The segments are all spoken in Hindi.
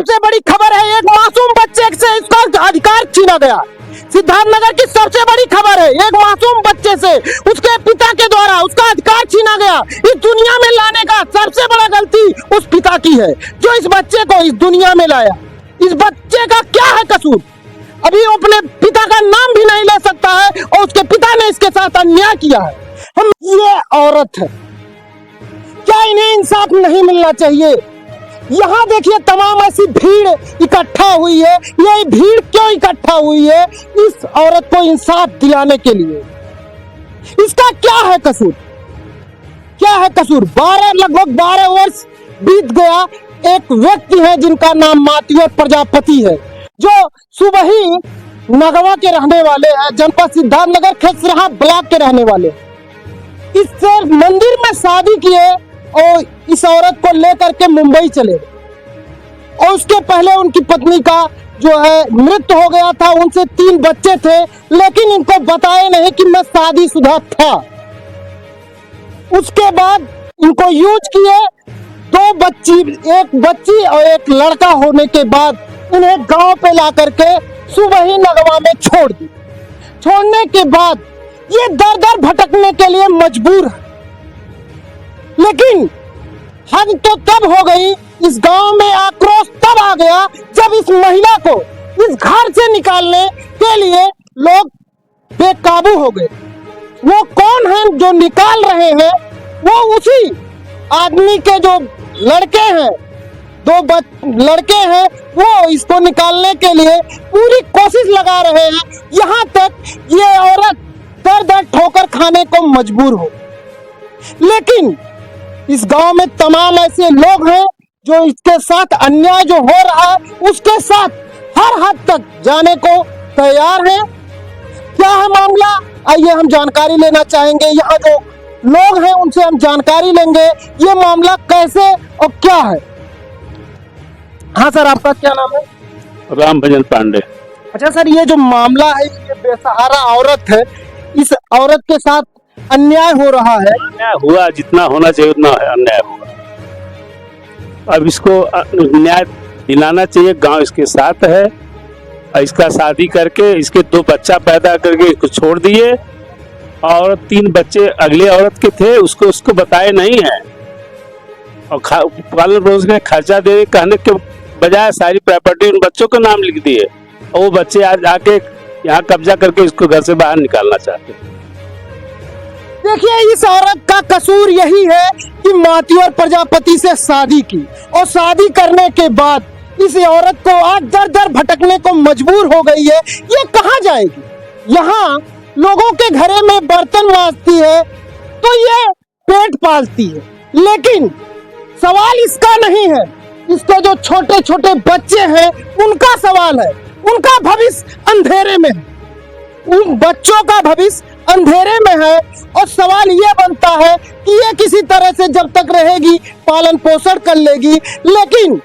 सबसे बड़ी खबर है, एक मासूम बच्चे से इसका अधिकार छीना गया। सिद्धार्थनगर की सबसे बड़ी खबर है, एक मासूम बच्चे से उसके पिता के द्वारा उसका अधिकार छीना गया। इस दुनिया में लाने का सबसे बड़ा गलती उस पिता की है जो इस बच्चे को इस दुनिया में लाया। इस बच्चे का क्या है कसूर? अभी वो अपने पिता का नाम भी नहीं ले सकता है और उसके पिता ने इसके साथ अन्याय किया है। हम ये औरत है, क्या इन्हें इंसाफ नहीं मिलना चाहिए? यहाँ देखिए तमाम ऐसी भीड़ इकट्ठा हुई है। ये भीड़ क्यों इकट्ठा हुई है? इस औरत को इंसाफ दिलाने के लिए। इसका क्या है कसूर? क्या है कसूर? लगभग 12 वर्ष बीत गया। एक व्यक्ति है जिनका नाम मातुवर प्रजापति है, जो सुबह ही नगवा के रहने वाले हैं, जनपद सिद्धार्थनगर खेसरहा ब्लॉक के रहने वाले। इससे मंदिर में शादी किए और इस औरत को लेकर के मुंबई चले गए और उसके पहले उनकी पत्नी का जो है मृत्यु हो गया था। उनसे 3 बच्चे थे, लेकिन इनको बताए नहीं कि मैं शादीशुदा था। उसके बाद इनको यूज किए। 2 बच्ची, एक बच्ची और एक लड़का होने के बाद इन्हें गांव पे ला करके सुबह ही नगवा में छोड़ दी। छोड़ने के बाद ये दर दर भटकने के लिए मजबूर है। लेकिन हद तो तब हो गई, इस गांव में आक्रोश तब आ गया जब इस महिला को इस घर से निकालने के लिए लोग बेकाबू हो गए। वो कौन है जो निकाल रहे हैं? वो उसी आदमी के जो लड़के हैं, 2 लड़के हैं, वो इसको निकालने के लिए पूरी कोशिश लगा रहे हैं। यहाँ तक ये औरत दर दर ठोकर खाने को मजबूर हो। लेकिन इस गांव में तमाम ऐसे लोग हैं जो इसके साथ अन्याय जो हो रहा है उसके साथ हर हद तक जाने को तैयार हैं। क्या है मामला? आइए हम जानकारी लेना चाहेंगे। यहाँ जो लोग हैं उनसे हम जानकारी लेंगे ये मामला कैसे और क्या है। हाँ सर, आपका क्या नाम है? राम भजन पांडे। अच्छा सर, ये जो मामला है, ये बेसहारा औरत है, इस औरत के साथ अन्याय हो रहा है। अन्याय हुआ, जितना होना चाहिए उतना अन्याय हुआ। अब इसको न्याय दिलाना चाहिए। गांव इसके साथ है, इसका शादी करके इसके 2 बच्चा पैदा करके इसको छोड़ दिए और 3 बच्चे अगले औरत के थे, उसको बताए नहीं है और पालन पोषण का खर्चा देने कहने के बजाय सारी प्रॉपर्टी उन बच्चों के नाम लिख दिए और वो बच्चे आज आके यहाँ कब्जा करके इसको घर से बाहर निकालना चाहते हैं। देखिए, इस औरत का कसूर यही है कि मातुवर प्रजापति से शादी की और शादी करने के बाद इस औरत को आज दर दर भटकने को मजबूर हो गई है। ये कहाँ जाएगी? यहाँ लोगों के घरे में बर्तन मांजती है तो ये पेट पालती है, लेकिन सवाल इसका नहीं है। इसके जो छोटे छोटे बच्चे हैं उनका सवाल है। उनका भविष्य अंधेरे में है, उन बच्चों का भविष्य अंधेरे में है और सवाल ये बनता है कि ये किसी तरह से जब तक रहेगी पालन पोषण कर लेगी, लेकिन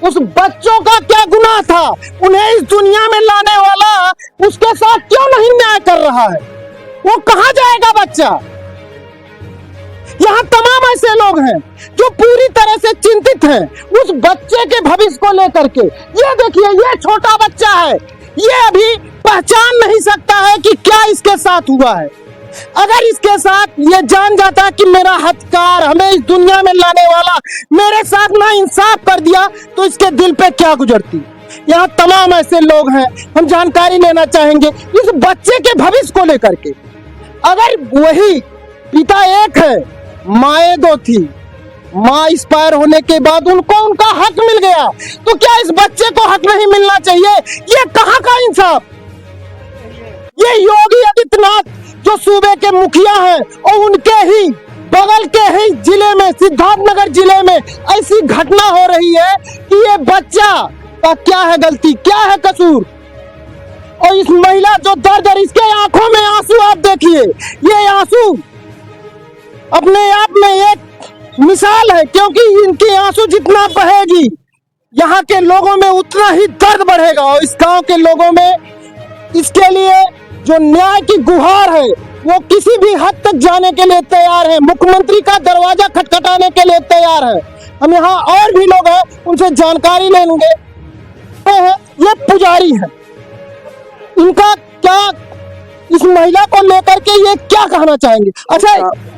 उस बच्चों का क्या गुनाह था? उन्हें इस दुनिया में लाने वाला उसके साथ क्यों नहीं न्याय कर रहा है? वो कहाँ जाएगा बच्चा? यहाँ तमाम ऐसे लोग हैं जो पूरी तरह से चिंतित हैं उस बच्चे के भविष्य को लेकर के। ये देखिए, ये छोटा बच्चा है, ये अभी पहचान नहीं सकता है कि क्या इसके साथ हुआ है। अगर इसके साथ ये जान जाता कि मेरा हत्यार, हमें इस दुनिया में लाने वाला मेरे साथ ना इंसाफ कर दिया, तो इसके दिल पे क्या गुजरती। यहाँ तमाम ऐसे लोग हैं, हम जानकारी लेना चाहेंगे इस बच्चे के भविष्य को लेकर के। अगर वही पिता एक है, माएँ 2 थी, माँ एक्सपायर होने के बाद उनको उनका हक मिल गया, तो क्या इस बच्चे को हक नहीं मिलना चाहिए? ये कहाँ का इंसाफ? ये योगी आदित्यनाथ जो सूबे के मुखिया हैं और उनके ही बगल के ही जिले में, सिद्धार्थनगर जिले में ऐसी घटना हो रही है कि ये बच्चा का क्या है गलती, क्या है कसूर? और इस महिला जो दर इसके आंखों में आंसू आप देखिए, ये आंसू अपने आप में एक मिसाल है, क्योंकि इनकी आंसू जितना बहेगी यहाँ के लोगों में उतना ही दर्द बढ़ेगा और इस गांव के लोगों में इसके लिए जो न्याय की गुहार है वो किसी भी हद तक जाने के लिए तैयार है, मुख्यमंत्री का दरवाजा खटखटाने के लिए तैयार है। हम यहाँ और भी लोग हैं, उनसे जानकारी लेंगे। सकते हैं ये पुजारी है, इनका क्या, इस महिला को लेकर के ये क्या कहना चाहेंगे? अच्छा,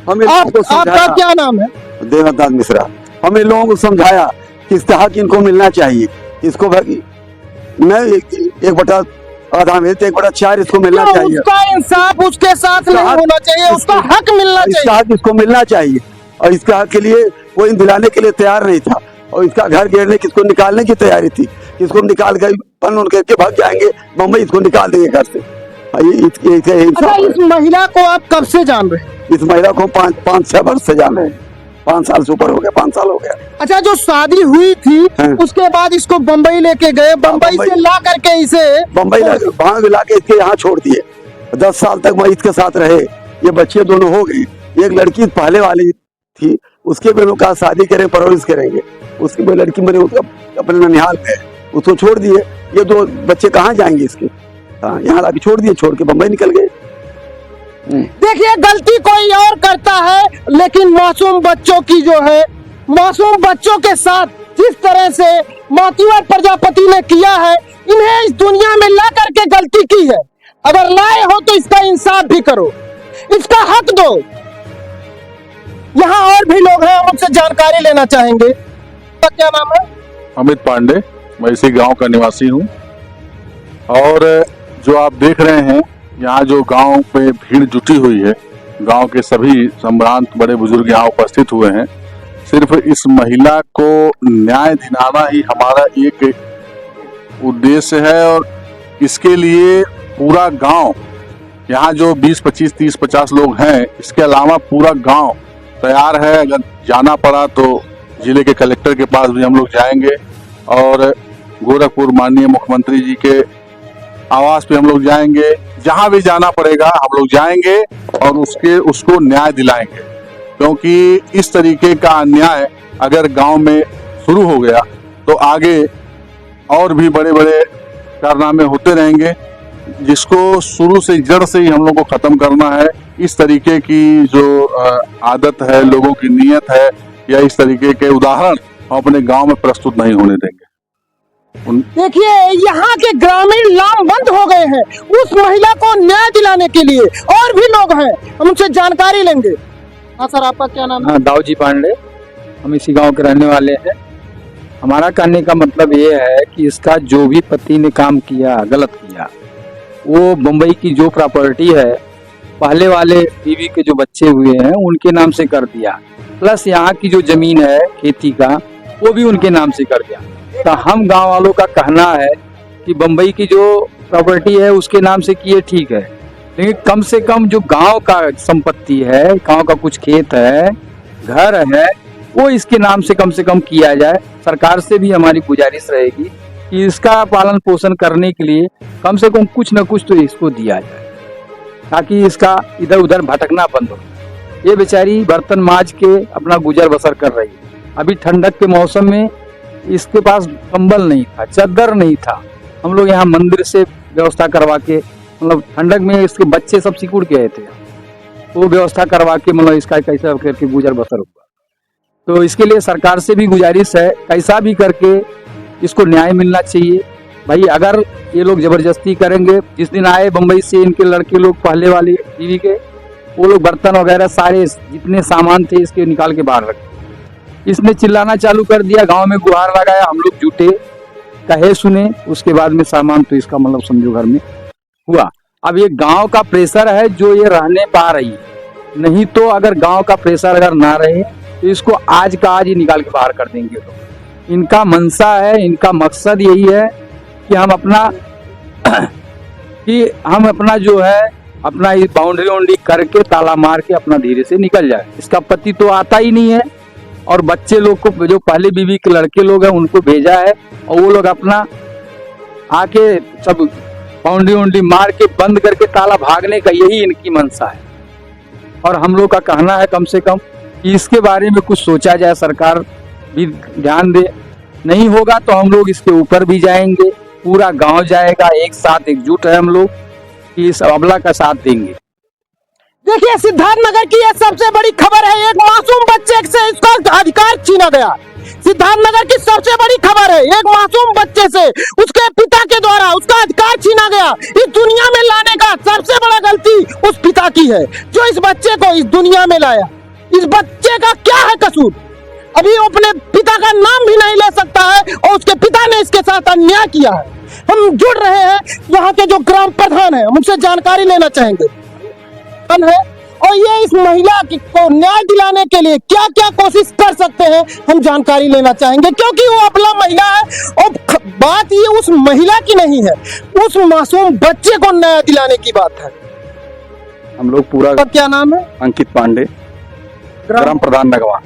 आपका क्या नाम है? देवदास मिश्रा। हम इन लोगों को समझाया कि इसका हक इनको मिलना चाहिए, इसको मैं 1/8 में 1/4 इसको मिलना चाहिए। उसका इंसाफ उसके साथ नहीं होना चाहिए, उसका हक मिलना चाहिए, इसका हक इसको मिलना चाहिए। और इसका हक के लिए कोई दिलाने के लिए तैयार नहीं था, और इसका घर घेरने किसको निकालने की तैयारी थी, इसको निकाल कर पन उन करके भाग जाएंगे बम्बई, इसको निकाल देंगे घर से। अच्छा, इस महिला को आप कब से जान रहे हैं? इस महिला को 5-6 वर्ष से जान रहे हैं, 5 साल से ऊपर हो गया, 5 साल हो गया। अच्छा, जो शादी हुई थी उसके बाद इसको बम्बई लेके गए, बम्बई से ला करके इसे बम्बई ला के इसके यहाँ छोड़ दिए। 10 साल तक मैं इसके साथ रहे, ये बच्चे दोनों हो गए। एक लड़की पहले वाली थी, उसके भी लोग कहा शादी करें, परवरिश करेंगे, उसकी वो लड़की मेरे अपने ननिहाल में, उसको छोड़ दिए। ये 2 बच्चे कहाँ जाएंगे इसके? हाँ, यहाँ लाके छोड़ दिए, छोड़ के बम्बई निकल गए। देखिए, गलती कोई और करता है, लेकिन मासूम बच्चों की जो है, मासूम बच्चों के साथ जिस तरह से मातुवर प्रजापति ने किया है, इन्हें इस दुनिया में ला करके गलती की है। अगर लाए हो तो इसका इंसाफ भी करो, इसका हक दो। यहाँ और भी लोग हैं, हम उनसे जानकारी लेना चाहेंगे। तो क्या नाम है? अमित पांडे, मैं इसी गांव का निवासी हूं। और जो आप देख रहे हैं, यहाँ जो गांव पे भीड़ जुटी हुई है, गांव के सभी संभ्रांत बड़े बुजुर्ग यहाँ उपस्थित हुए हैं। सिर्फ इस महिला को न्याय दिलाना ही हमारा एक उद्देश्य है, और इसके लिए पूरा गांव, यहाँ जो 20, 25, 30, 50 लोग हैं, इसके अलावा पूरा गांव तैयार है। अगर जाना पड़ा तो जिले के कलेक्टर के पास भी हम लोग जाएंगे, और गोरखपुर माननीय मुख्यमंत्री जी के आवास पे हम लोग जाएंगे। जहां भी जाना पड़ेगा हम लोग जाएंगे और उसको न्याय दिलाएंगे, क्योंकि इस तरीके का अन्याय अगर गांव में शुरू हो गया तो आगे और भी बड़े बड़े कारनामे होते रहेंगे, जिसको शुरू से जड़ से ही हम लोग को खत्म करना है। इस तरीके की जो आदत है, लोगों की नीयत है, या इस तरीके के उदाहरण हम अपने गांव में प्रस्तुत नहीं होने देंगे। देखिए, यहाँ के ग्रामीण लामबंद हो गए हैं उस महिला को न्याय दिलाने के लिए। और भी लोग हैं, हम उनसे जानकारी लेंगे। हाँ सर, आपका क्या नाम है? हाँ, दाऊजी पांडे, हम इसी गांव के रहने वाले हैं। हमारा कहने का मतलब ये है कि इसका जो भी पति ने काम किया, गलत किया, वो मुंबई की जो प्रॉपर्टी है, पहले वाले बीवी के जो बच्चे हुए हैं उनके नाम से कर दिया, प्लस यहाँ की जो जमीन है खेती का, वो भी उनके नाम से कर दिया। तो हम गांव वालों का कहना है कि बम्बई की जो प्रॉपर्टी है उसके नाम से किए, ठीक है, लेकिन कम से कम जो गांव का संपत्ति है, गांव का कुछ खेत है, घर है, वो इसके नाम से कम किया जाए। सरकार से भी हमारी गुजारिश रहेगी कि इसका पालन पोषण करने के लिए कम से कम कुछ न कुछ तो इसको दिया जाए, ताकि इसका इधर उधर भटकना बंद हो। ये बेचारी बर्तन मांज के अपना गुजर बसर कर रही है। अभी ठंडक के मौसम में इसके पास कंबल नहीं था, चादर नहीं था। हम लोग यहाँ मंदिर से व्यवस्था करवा के, मतलब ठंडक में इसके बच्चे सब सिकुड़ गए थे, वो व्यवस्था करवा के मतलब इसका कैसा करके गुजर बसर हुआ। तो इसके लिए सरकार से भी गुजारिश है, कैसा भी करके इसको न्याय मिलना चाहिए। भाई, अगर ये लोग जबरदस्ती करेंगे, जिस दिन आए बम्बई से इनके लड़के लोग, पहले वाले बीवी के, वो लोग बर्तन वगैरह सारे जितने सामान थे इसके निकाल के बाहर रखे। इसने चिल्लाना चालू कर दिया, गांव में गुहार लगाया, हम लोग जुटे, कहे सुने, उसके बाद में सामान तो इसका मतलब समझो घर में हुआ। अब ये गांव का प्रेशर है जो ये रहने पा रही है, नहीं तो अगर गांव का प्रेशर अगर ना रहे तो इसको आज का आज ही निकाल के बाहर कर देंगे लोग। इनका मनसा है, इनका मकसद यही है कि हम अपना जो है अपना ये बाउंड्री वाउंड्री करके ताला मार के अपना धीरे से निकल जाए। इसका पति तो आता ही नहीं है, और बच्चे लोग को, जो पहले बीवी के लड़के लोग हैं, उनको भेजा है, और वो लोग अपना आके सब बाउंड्री वाउंड्री मार के बंद करके ताला भागने का यही इनकी मंशा है। और हम लोग का कहना है कम से कम कि इसके बारे में कुछ सोचा जाए, सरकार भी ध्यान दे। नहीं होगा तो हम लोग इसके ऊपर भी जाएंगे, पूरा गांव जाएगा, एक साथ एकजुट है हम लोग कि इस अबला का साथ देंगे। देखिए, सिद्धार्थनगर की यह सबसे बड़ी खबर है। एक मासूम बच्चे से इसका अधिकार छीना गया। सिद्धार्थनगर की सबसे बड़ी खबर है, एक मासूम बच्चे बच्चे से उसके पिता के द्वारा उसका अधिकार छीना गया। इस दुनिया में लाने का सबसे बड़ा गलती उस पिता की है जो इस बच्चे को इस दुनिया में लाया। इस बच्चे का क्या है कसूर? अभी वो अपने पिता का नाम भी नहीं ले सकता है और उसके पिता ने इसके साथ अन्याय किया है। हम जुड़ रहे हैं यहाँ के जो ग्राम प्रधान है, हम उनसे जानकारी लेना चाहेंगे है और ये इस महिला को न्याय दिलाने के लिए क्या क्या कोशिश कर सकते हैं, हम जानकारी लेना चाहेंगे, क्योंकि वो अबला महिला है और बात ये उस महिला की नहीं है, उस मासूम बच्चे को न्याय दिलाने की बात है। हम लोग पूरा आपका क्या नाम है? अंकित पांडे, ग्राम प्रधान नगवा।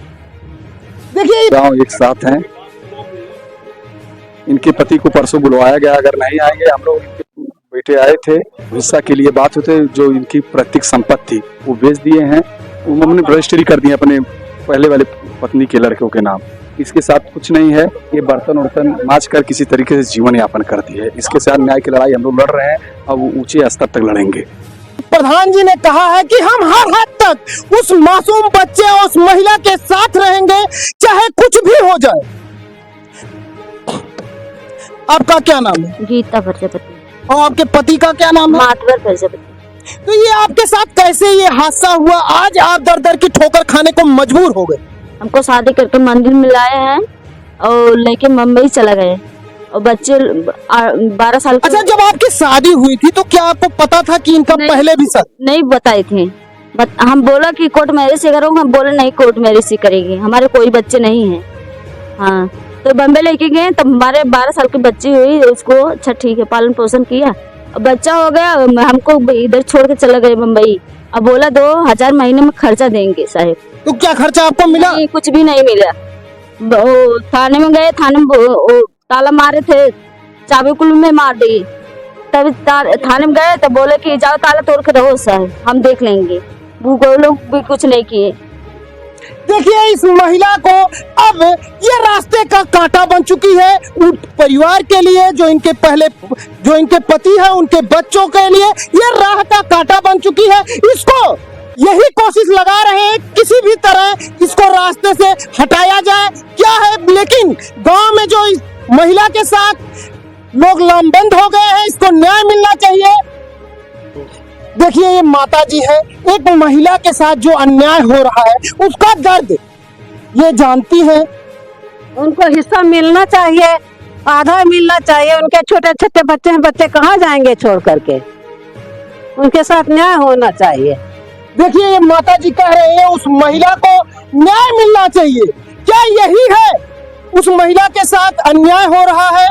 देखिए गांव एक साथ हैं। इनके पति को परसों बुलवाया गया, अगर नहीं आएंगे हम लोग बेटे आए थे हिस्सा के लिए, बात होते जो इनकी प्रत्येक संपत्ति वो बेच दिए हैं, उन्होंने रजिस्ट्री कर दी अपने पहले वाले पत्नी के लड़कों के नाम। इसके साथ कुछ नहीं है, ये बर्तन उर्तन माज कर किसी तरीके से जीवन यापन करती है। इसके साथ न्याय की लड़ाई हम लोग लड़ रहे हैं और वो ऊंचे स्तर तक लड़ेंगे। प्रधान जी ने कहा है कि हम हर हद तक उस मासूम बच्चे और उस महिला के साथ रहेंगे, चाहे कुछ भी हो जाए। आपका क्या नाम है? गीता प्रजापति। और आपके पति का क्या नाम है? मातवर प्रजापति। तो ये आपके साथ कैसे ये हादसा हुआ? आज आप दर दर की ठोकर खाने को मजबूर हो गए। हमको शादी करके मंदिर में लाए हैं और लेके मुंबई चला गए और बच्चे 12 साल के। अच्छा, जब आपकी शादी हुई थी तो क्या आपको पता था कि इनका पहले भी साथ? नहीं बताए थे। हम बोला कि कोर्ट मैरिज से करूँगा, हम बोले नहीं कोर्ट मैरिज से करेगी, हमारे कोई बच्चे नहीं हैं। हाँ, तो बम्बई लेके गए, तब हमारे 12 साल की बच्ची हुई, उसको अच्छा ठीक है पालन पोषण किया, बच्चा हो गया, हमको इधर छोड़ के चला गए मुंबई। अब बोला 2000 महीने में खर्चा देंगे साहब। तो क्या खर्चा आपको मिला? नहीं, कुछ भी नहीं मिला। थाने में गए, थाने में ताला मारे थे, चाबी कुल में मार दी। तब थाने में गए तो बोले कि जाओ ताला तोड़ के रहो साहब, हम देख लेंगे। वो लोग भी कुछ नहीं किए। देखिए, इस महिला को अब ये रास्ते का कांटा बन चुकी है उन परिवार के लिए, जो इनके पति है, उनके बच्चों के लिए ये राह का कांटा बन चुकी है। इसको यही कोशिश लगा रहे हैं किसी भी तरह इसको रास्ते से हटाया जाए। क्या है, लेकिन गांव में जो इस महिला के साथ लोग लामबंद हो गए हैं, इसको न्याय मिलना चाहिए। देखिए, ये माता जी है, एक महिला के साथ जो अन्याय हो रहा है उसका दर्द ये जानती है। उनको हिस्सा मिलना चाहिए, आधा मिलना चाहिए। उनके छोटे छोटे बच्चे हैं, बच्चे कहाँ जाएंगे छोड़ करके? उनके साथ न्याय होना चाहिए। देखिए, ये माता जी कह रहे हैं उस महिला को न्याय मिलना चाहिए। क्या यही है उस महिला के साथ अन्याय हो रहा है?